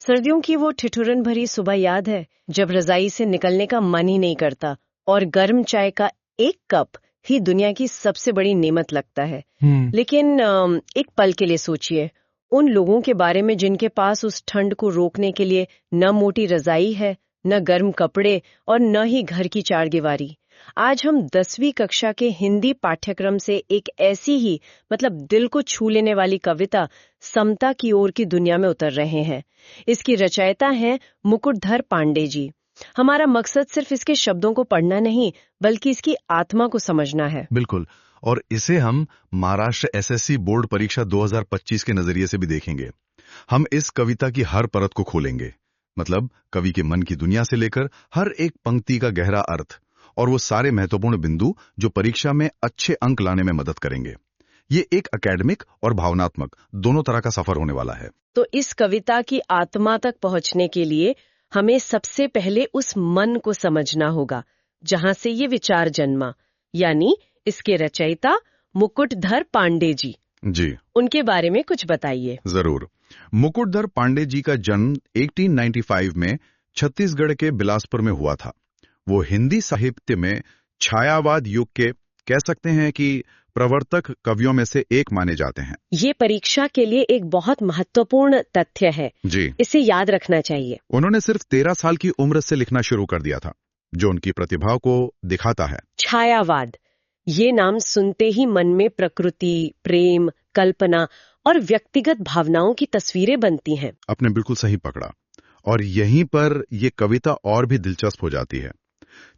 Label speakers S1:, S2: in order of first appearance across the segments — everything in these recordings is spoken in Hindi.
S1: सर्दियों की वो ठिठुरन भरी सुबह याद है, जब रजाई से निकलने का मन ही नहीं करता और गर्म चाय का एक कप ही दुनिया की सबसे बड़ी नेमत लगता है। लेकिन एक पल के लिए सोचिए, उन लोगों के बारे में जिनके पास उस ठंड को रोकने के लिए न मोटी रजाई है, न गर्म कपड़े और न ही घर की चारदीवारी। आज हम 10वीं कक्षा के हिंदी पाठ्यक्रम से एक ऐसी ही दिल को छू लेने वाली कविता समता की ओर की दुनिया में उतर रहे हैं। इसकी रचयिता हैं मुकुटधर पांडे जी। हमारा मकसद सिर्फ इसके शब्दों को पढ़ना नहीं, बल्कि इसकी आत्मा को समझना है।
S2: बिल्कुल, और इसे हम महाराष्ट्र एसएससी बोर्ड परीक्षा 2025 के नजरिए से भी देखेंगे। हम इस कविता की हर परत को खोलेंगे, मतलब कवि के मन की दुनिया से लेकर हर एक पंक्ति का गहरा अर्थ और वो सारे महत्वपूर्ण बिंदु जो परीक्षा में अच्छे अंक लाने में मदद करेंगे। ये एक एकेडमिक और भावनात्मक दोनों तरह का सफर होने वाला है।
S1: तो इस कविता की आत्मा तक पहुंचने के लिए हमें सबसे पहले उस मन को समझना होगा जहां से ये विचार जन्मा, यानी इसके रचयिता मुकुटधर पांडे जी।
S2: जी,
S1: उनके बारे में कुछ बताइए।
S2: जरूर। मुकुटधर पांडे जी का जन्म 1895 में छत्तीसगढ़ के बिलासपुर में हुआ था। वो हिंदी साहित्य में छायावाद युग के कह सकते हैं कि प्रवर्तक कवियों में से एक माने जाते हैं।
S1: ये परीक्षा के लिए एक बहुत महत्वपूर्ण तथ्य है
S2: जी,
S1: इसे याद रखना चाहिए।
S2: उन्होंने सिर्फ 13 साल की उम्र से लिखना शुरू कर दिया था, जो उनकी प्रतिभा को दिखाता है।
S1: छायावाद, ये नाम सुनते ही मन में प्रकृति, प्रेम, कल्पना और व्यक्तिगत भावनाओं की तस्वीरें बनती हैं।
S2: आपने बिल्कुल सही पकड़ा, और यहीं पर ये कविता और भी दिलचस्प हो जाती है।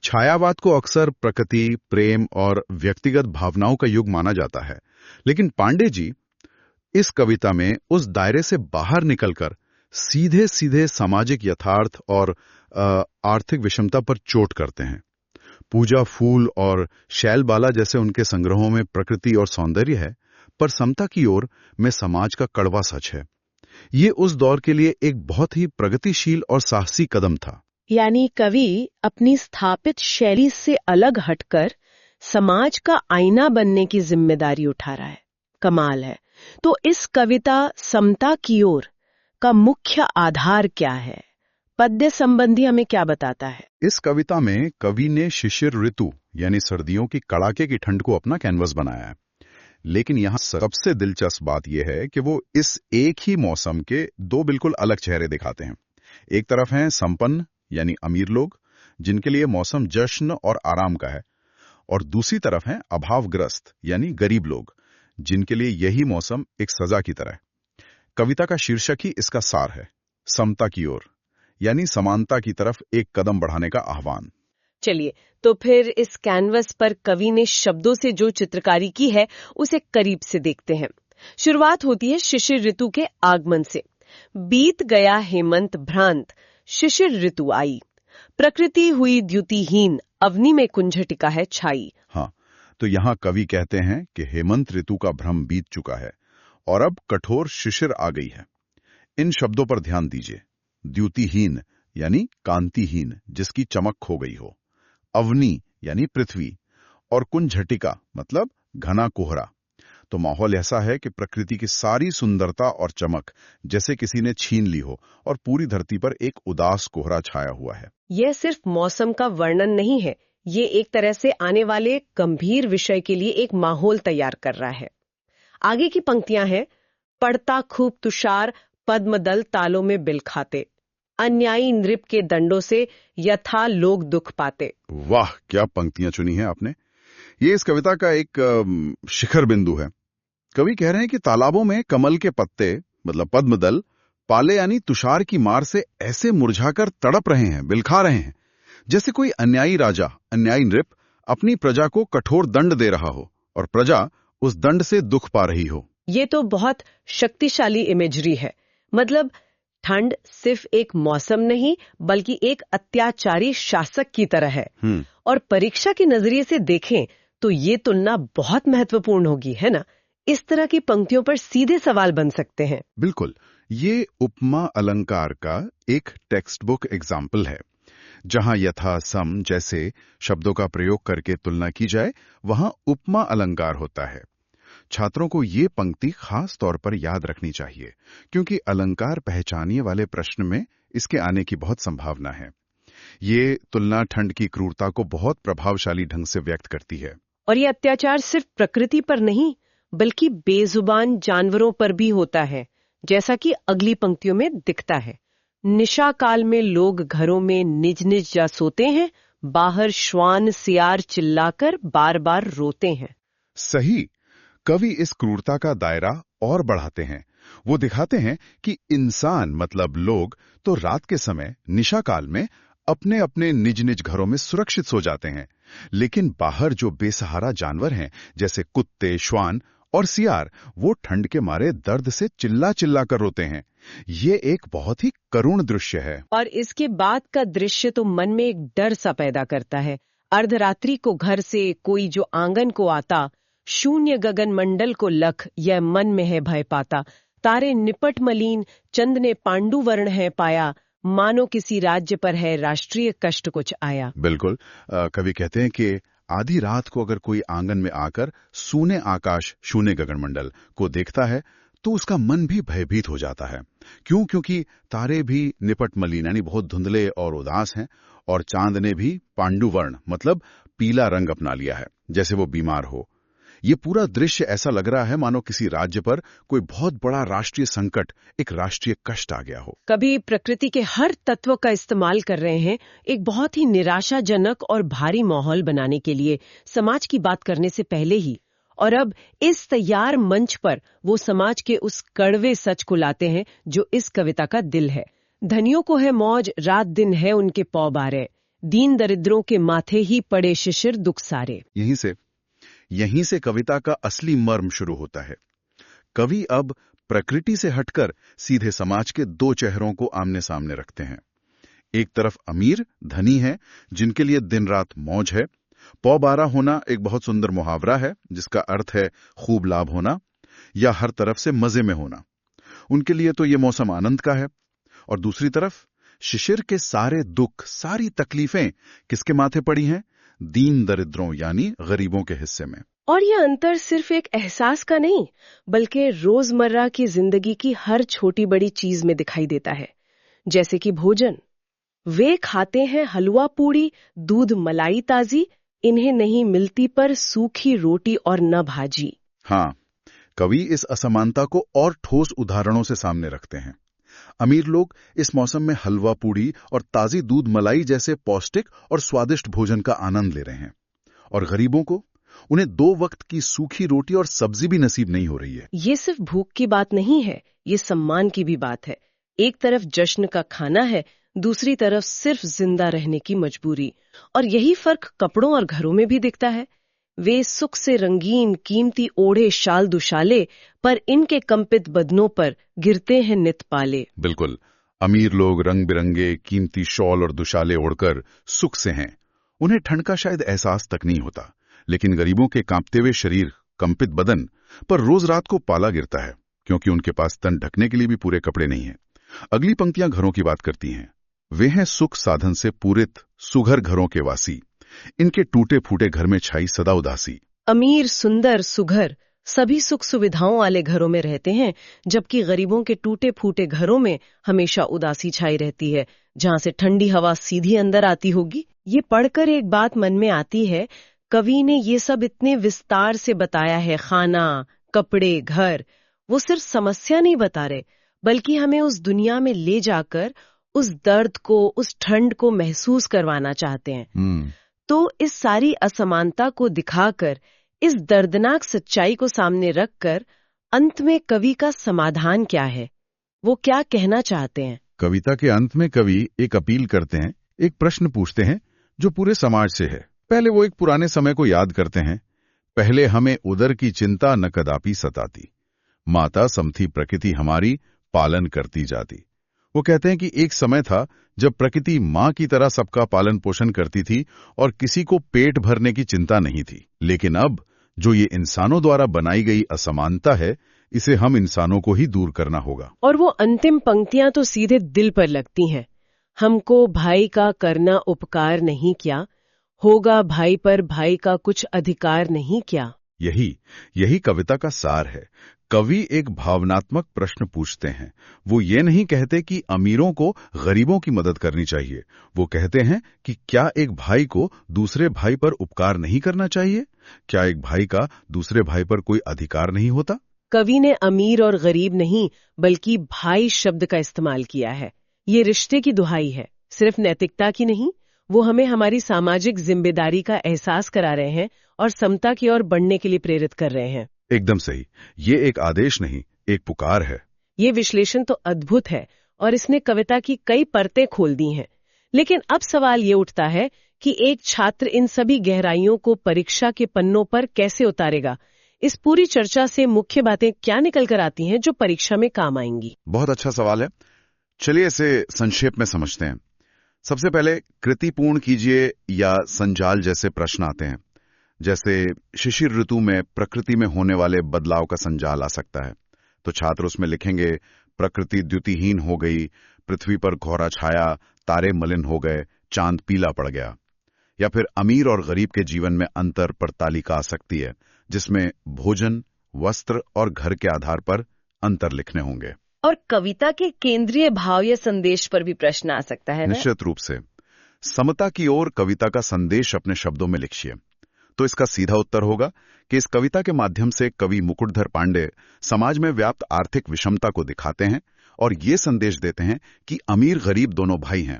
S2: छायावाद को अक्सर प्रकृति, प्रेम और व्यक्तिगत भावनाओं का युग माना जाता है, लेकिन पांडे जी इस कविता में उस दायरे से बाहर निकलकर सीधे सीधे सामाजिक यथार्थ और आर्थिक विषमता पर चोट करते हैं। पूजा फूल और शैलबाला जैसे उनके संग्रहों में प्रकृति और सौंदर्य है, पर समता की ओर में समाज का कड़वा सच है। ये उस दौर के लिए एक बहुत ही प्रगतिशील और साहसी कदम था।
S1: यानी कवि अपनी स्थापित शैली से अलग हटकर समाज का आईना बनने की जिम्मेदारी उठा रहा है। कमाल है। तो इस कविता समता की ओर का मुख्य आधार क्या है? पद्य संबंधी हमें क्या बताता है?
S2: इस कविता में कवि ने शिशिर ऋतु यानी सर्दियों की कड़ाके की ठंड को अपना कैनवस बनाया है। लेकिन यहाँ सबसे दिलचस्प बात यह है कि वो इस एक ही मौसम के दो बिल्कुल अलग चेहरे दिखाते हैं। एक तरफ हैं संपन्न यानी अमीर लोग, जिनके लिए मौसम जश्न और आराम का है, और दूसरी तरफ हैं अभावग्रस्त यानी गरीब लोग, जिनके लिए यही मौसम एक सजा की तरह है। कविता का शीर्षक ही इसका सार है, समता की ओर, यानी समानता की तरफ एक कदम बढ़ाने का आह्वान।
S1: चलिए, तो फिर इस कैनवस पर कवि ने शब्दों से जो चित्रकारी की है उसे करीब से देखते हैं। शुरुआत होती है शिशिर ऋतु के आगमन से। बीत गया हेमंत भ्रांत, शिशिर ऋतु आई, प्रकृति हुई द्युतिहीन, अवनी में कुंजटिका है छाई।
S2: हाँ, तो यहाँ कवि कहते हैं कि हेमंत ऋतु का भ्रम बीत चुका है और अब कठोर शिशिर आ गई है। इन शब्दों पर ध्यान दीजिए। द्युतिहीन यानी कांतिहीन, जिसकी चमक खो गई हो, अवनी यानी पृथ्वी, और कुंजटिका मतलब घना कोहरा। तो माहौल ऐसा है कि प्रकृति की सारी सुंदरता और चमक जैसे किसी ने छीन ली हो और पूरी धरती पर एक उदास कोहरा छाया हुआ है।
S1: यह सिर्फ मौसम का वर्णन नहीं है, ये एक तरह से आने वाले गंभीर विषय के लिए एक माहौल तैयार कर रहा है। आगे की पंक्तियां हैं, पड़ता खूब तुषार, पद्मदल तालों में बिल खाते, अन्यायी नृप के दंडों से यथा लोग दुख पाते।
S2: वाह, क्या पंक्तियां चुनी हैं आपने। ये इस कविता का एक शिखर बिंदु है। कवि कह रहे हैं कि तालाबों में कमल के पत्ते मतलब पद्मदल पाले यानी तुषार की मार से ऐसे मुरझाकर तड़प रहे हैं, बिलखा रहे हैं, जैसे कोई अन्यायी राजा, अन्यायी नृप अपनी प्रजा को कठोर दंड दे रहा हो और प्रजा उस दंड से दुख पा रही हो।
S1: ये तो बहुत शक्तिशाली इमेजरी है। मतलब ठंड सिर्फ एक मौसम नहीं, बल्कि एक अत्याचारी शासक की तरह है। और परीक्षा के नजरिए से देखें तो ये तुलना बहुत महत्वपूर्ण होगी, है ना? इस तरह की पंक्तियों पर सीधे सवाल बन सकते हैं।
S2: बिल्कुल, ये उपमा अलंकार का एक टेक्स्ट बुक एग्जाम्पल है। जहां यथा सम जैसे शब्दों का प्रयोग करके तुलना की जाए, वहां उपमा अलंकार होता है। छात्रों को ये पंक्ति खास तौर पर याद रखनी चाहिए, क्योंकि अलंकार पहचानिए वाले प्रश्न में इसके आने की बहुत संभावना है। ये तुलना ठंड की क्रूरता को बहुत प्रभावशाली ढंग से व्यक्त करती है।
S1: और ये अत्याचार सिर्फ प्रकृति पर नहीं, बल्कि बेजुबान जानवरों पर भी होता है, जैसा कि अगली पंक्तियों में दिखता है। निशा काल में लोग घरों में निज निज जा सोते हैं, बाहर श्वान सियार चिल्लाकर बार बार रोते हैं।
S2: सही। कवि इस क्रूरता का दायरा और बढ़ाते हैं। वो दिखाते हैं कि इंसान मतलब लोग तो रात के समय निशा काल में अपने अपने निज निज घरों में सुरक्षित सो जाते हैं, लेकिन बाहर जो बेसहारा जानवर हैं जैसे कुत्ते, श्वान और सियार, वो ठंड के मारे दर्द से चिल्ला चिल्ला कर रोते हैं। ये एक बहुत ही करुण दृश्य है।
S1: और इसके बाद का दृश्य तो मन में एक डर सा पैदा करता है। अर्धरात्रि को घर से कोई जो आंगन को आता, शून्य गगन मंडल को लख यह मन में है भय पाता। तारे निपट मलिन, चंद ने पांडु वर्ण है पाया, मानो किसी राज्य पर है राष्ट्रीय कष्ट कुछ आया।
S2: बिल्कुल। कवि कहते हैं कि आधी रात को अगर कोई आंगन में आकर सूने आकाश, शून्य गगनमंडल को देखता है तो उसका मन भी भयभीत हो जाता है। क्यों? क्योंकि तारे भी निपट मलिन यानी बहुत धुंधले और उदास हैं, और चांद ने भी पांडु वर्ण मतलब पीला रंग अपना लिया है, जैसे वो बीमार हो। ये पूरा दृश्य ऐसा लग रहा है मानो किसी राज्य पर कोई बहुत बड़ा राष्ट्रीय संकट, एक राष्ट्रीय कष्ट आ गया हो।
S1: कभी प्रकृति के हर तत्व का इस्तेमाल कर रहे हैं एक बहुत ही निराशाजनक और भारी माहौल बनाने के लिए, समाज की बात करने से पहले ही। और अब इस तैयार मंच पर वो समाज के उस कड़वे सच को लाते हैं जो इस कविता का दिल है। धनियों को है मौज, रात दिन है उनके पौ बारे, दीन दरिद्रों के माथे ही पड़े शिशिर दुख सारे।
S2: यहीं से कविता का असली मर्म शुरू होता है। कवि अब प्रकृति से हटकर सीधे समाज के दो चेहरों को आमने सामने रखते हैं। एक तरफ अमीर धनी है जिनके लिए दिन रात मौज है। पौ बारा होना एक बहुत सुंदर मुहावरा है जिसका अर्थ है खूब लाभ होना या हर तरफ से मजे में होना। उनके लिए तो ये मौसम आनंद का है। और दूसरी तरफ शिशिर के सारे दुख, सारी तकलीफें किसके माथे पड़ी हैं? दीन दरिद्रों यानी गरीबों के हिस्से में।
S1: और यह अंतर सिर्फ एक एहसास का नहीं, बल्कि रोजमर्रा की जिंदगी की हर छोटी बड़ी चीज में दिखाई देता है। जैसे कि भोजन, वे खाते हैं हलवा पूड़ी, दूध मलाई ताजी, इन्हें नहीं मिलती पर सूखी रोटी और न भाजी।
S2: हाँ, कवि इस असमानता को और ठोस उदाहरणों से सामने रखते हैं। अमीर लोग इस मौसम में हलवा पूड़ी और ताजी दूध मलाई जैसे पौष्टिक और स्वादिष्ट भोजन का आनंद ले रहे हैं, और गरीबों को उन्हें 2 वक्त की सूखी रोटी और सब्जी भी नसीब नहीं हो रही है।
S1: ये सिर्फ भूख की बात नहीं है, ये सम्मान की भी बात है। एक तरफ जश्न का खाना है, दूसरी तरफ सिर्फ जिंदा रहने की मजबूरी। और यही फर्क कपड़ों और घरों में भी दिखता है। वे सुख से रंगीन कीमती ओढ़े शाल दुशाले, पर इनके कंपित बदनों पर गिरते हैं नित पाले।
S2: बिल्कुल। अमीर लोग रंग बिरंगे कीमती शॉल और दुशाले ओढ़कर सुख से हैं। उन्हें ठंड का शायद एहसास तक नहीं होता, लेकिन गरीबों के कांपते हुए शरीर, कंपित बदन पर रोज रात को पाला गिरता है, क्योंकि उनके पास तन ढकने के लिए भी पूरे कपड़े नहीं हैं। अगली पंक्तियां घरों की बात करती हैं। वे हैं सुख साधन से पूरित सुघर घरों के वासी, इनके टूटे फूटे घर में छाई सदा उदासी।
S1: अमीर, सुंदर, सुघर सभी सुख सुविधाओं वाले घरों में रहते हैं, जबकि गरीबों के टूटे फूटे घरों में हमेशा उदासी छाई रहती है, जहां से ठंडी हवा सीधी अंदर आती होगी। ये पढ़कर एक बात मन में आती है, कवि ने ये सब इतने विस्तार से बताया है। खाना, कपड़े, घर, वो सिर्फ समस्या नहीं बता रहे, बल्कि हमें उस दुनिया में ले जाकर उस दर्द को, उस ठंड को महसूस करवाना चाहते हैं। तो इस सारी असमानता को दिखाकर, इस दर्दनाक सच्चाई को सामने रखकर अंत में कवि का समाधान क्या है, वो क्या कहना चाहते हैं?
S2: कविता के अंत में कवि एक अपील करते हैं, एक प्रश्न पूछते हैं जो पूरे समाज से है। पहले वो एक पुराने समय को याद करते हैं। पहले हमें उदर की चिंता न कदापि सताती, माता समथी प्रकृति हमारी पालन करती जाती। वो कहते हैं कि एक समय था जब प्रकृति माँ की तरह सबका पालन पोषण करती थी और किसी को पेट भरने की चिंता नहीं थी। लेकिन अब जो ये इंसानों द्वारा बनाई गई असमानता है, इसे हम इंसानों को ही दूर करना होगा।
S1: और वो अंतिम पंक्तियां तो सीधे दिल पर लगती हैं। हमको भाई का करना उपकार नहीं क्या, होगा भाई पर भाई का कुछ अधिकार नहीं क्या।
S2: यही कविता का सार है। कवि एक भावनात्मक प्रश्न पूछते हैं। वो ये नहीं कहते कि अमीरों को गरीबों की मदद करनी चाहिए। वो कहते हैं कि क्या एक भाई को दूसरे भाई पर उपकार नहीं करना चाहिए? क्या एक भाई का दूसरे भाई पर कोई अधिकार नहीं होता?
S1: कवि ने अमीर और गरीब नहीं बल्कि भाई शब्द का इस्तेमाल किया है। ये रिश्ते की दुहाई है, सिर्फ नैतिकता की नहीं। वो हमें हमारी सामाजिक जिम्मेदारी का एहसास करा रहे हैं और समता की ओर बढ़ने के लिए प्रेरित कर रहे हैं।
S2: एकदम सही। ये एक आदेश नहीं, एक पुकार है।
S1: ये विश्लेषण तो अद्भुत है और इसने कविता की कई परतें खोल दी हैं। लेकिन अब सवाल ये उठता है कि एक छात्र इन सभी गहराइयों को परीक्षा के पन्नों पर कैसे उतारेगा? इस पूरी चर्चा से मुख्य बातें क्या निकल कर आती हैं जो परीक्षा में काम आएंगी?
S2: बहुत अच्छा सवाल है। चलिए इसे संक्षेप में समझते हैं। सबसे पहले कृति पूर्ण कीजिए या संजाल जैसे प्रश्न आते हैं। जैसे शिशिर ऋतु में प्रकृति में होने वाले बदलाव का संजाल आ सकता है। तो छात्र उसमें लिखेंगे, प्रकृति द्युतिहीन हो गई, पृथ्वी पर घोरा छाया, तारे मलिन हो गए, चांद पीला पड़ गया। या फिर अमीर और गरीब के जीवन में अंतर पर तालिका आ सकती है, जिसमें भोजन, वस्त्र और घर के आधार पर अंतर लिखने होंगे।
S1: और कविता के केंद्रीय भाव या संदेश पर भी प्रश्न आ सकता है ना?
S2: निश्चित रूप से। समता की ओर कविता का संदेश अपने शब्दों में लिखिए। तो इसका सीधा उत्तर होगा कि इस कविता के माध्यम से कवि मुकुटधर पांडे समाज में व्याप्त आर्थिक विषमता को दिखाते हैं और ये संदेश देते हैं कि अमीर गरीब दोनों भाई हैं।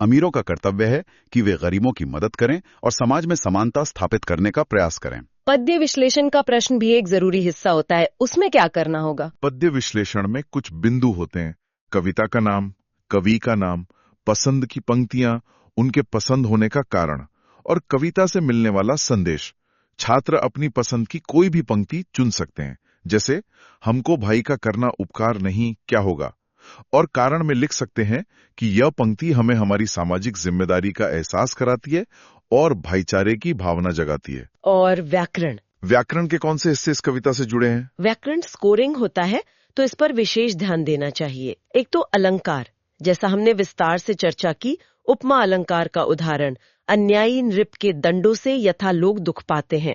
S2: अमीरों का कर्तव्य है कि वे गरीबों की मदद करें और समाज में समानता स्थापित करने का प्रयास करें।
S1: पद्य विश्लेषण का प्रश्न भी एक जरूरी हिस्सा होता है, उसमें क्या करना होगा?
S3: पद्य विश्लेषण में कुछ बिंदु होते हैं। कविता का नाम, कवि का नाम, पसंद की पंक्तियां, उनके पसंद होने का कारण और कविता से मिलने वाला संदेश। छात्र अपनी पसंद की कोई भी पंक्ति चुन सकते हैं, जैसे हमको भाई का करना उपकार नहीं, क्या होगा? और कारण में लिख सकते हैं कि यह पंक्ति हमें हमारी सामाजिक जिम्मेदारी का एहसास कराती है और भाईचारे की भावना जगाती है।
S1: और व्याकरण
S3: के कौन से हिस्से इस कविता से जुड़े हैं?
S1: व्याकरण स्कोरिंग होता है, तो इस पर विशेष ध्यान देना चाहिए। एक तो अलंकार, जैसा हमने विस्तार से चर्चा की, उपमा अलंकार का उदाहरण, अन्यायी नृप के दंडों से यथा लोग दुख पाते हैं।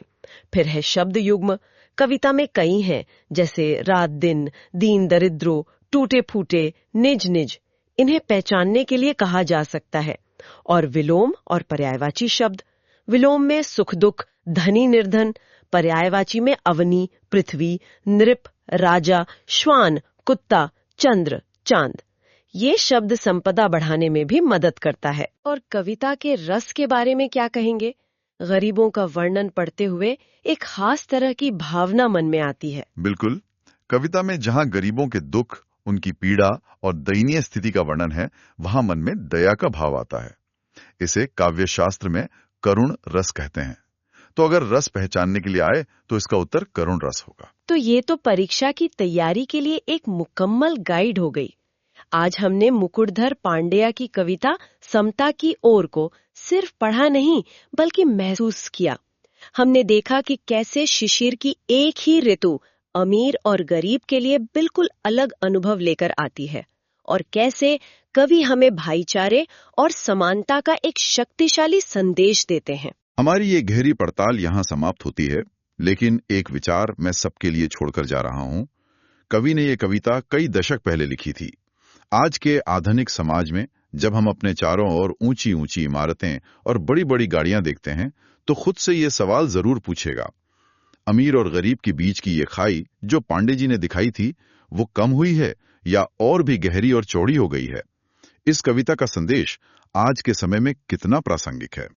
S1: फिर है शब्द युग्म, कविता में कई हैं, जैसे रात दिन, दीन दरिद्रों, टूटे फूटे, निज निज। इन्हें पहचानने के लिए कहा जा सकता है। और विलोम और पर्यायवाची शब्द, विलोम में सुख दुख, धनी निर्धन, पर्यायवाची में अवनी, पृथ्वी, नृप, राजा, श्वान, कुत्ता, चंद्र, चांद। ये शब्द संपदा बढ़ाने में भी मदद करता है। और कविता के रस के बारे में क्या कहेंगे? गरीबों का वर्णन पढ़ते हुए एक खास तरह की भावना मन में आती है।
S3: बिल्कुल। कविता में जहां गरीबों के दुख, उनकी पीड़ा और दयनीय स्थिति का वर्णन है, वहां मन में दया का भाव आता है। इसे काव्य शास्त्र में करुण रस कहते हैं। तो अगर रस पहचानने के लिए आए तो इसका उत्तर करुण रस होगा।
S1: तो ये तो परीक्षा की तैयारी के लिए एक मुकम्मल गाइड हो गई। आज हमने मुकुटधर पांड्या की कविता समता की ओर को सिर्फ पढ़ा नहीं बल्कि महसूस किया। हमने देखा कि कैसे शिशिर की एक ही ऋतु अमीर और गरीब के लिए बिल्कुल अलग अनुभव लेकर आती है और कैसे कवि हमें भाईचारे और समानता का एक शक्तिशाली संदेश देते हैं।
S2: हमारी ये गहरी पड़ताल यहाँ समाप्त होती है, लेकिन एक विचार मैं सबके लिए छोड़कर जा रहा हूँ। कवि ने ये कविता कई दशक पहले लिखी थी। आज के आधुनिक समाज में जब हम अपने चारों ओर ऊंची ऊंची इमारतें और बड़ी बड़ी गाड़ियां देखते हैं, तो खुद से ये सवाल जरूर पूछेगा, अमीर और गरीब के बीच की ये खाई जो पांडे जी ने दिखाई थी, वो कम हुई है या और भी गहरी और चौड़ी हो गई है? इस कविता का संदेश आज के समय में कितना प्रासंगिक है?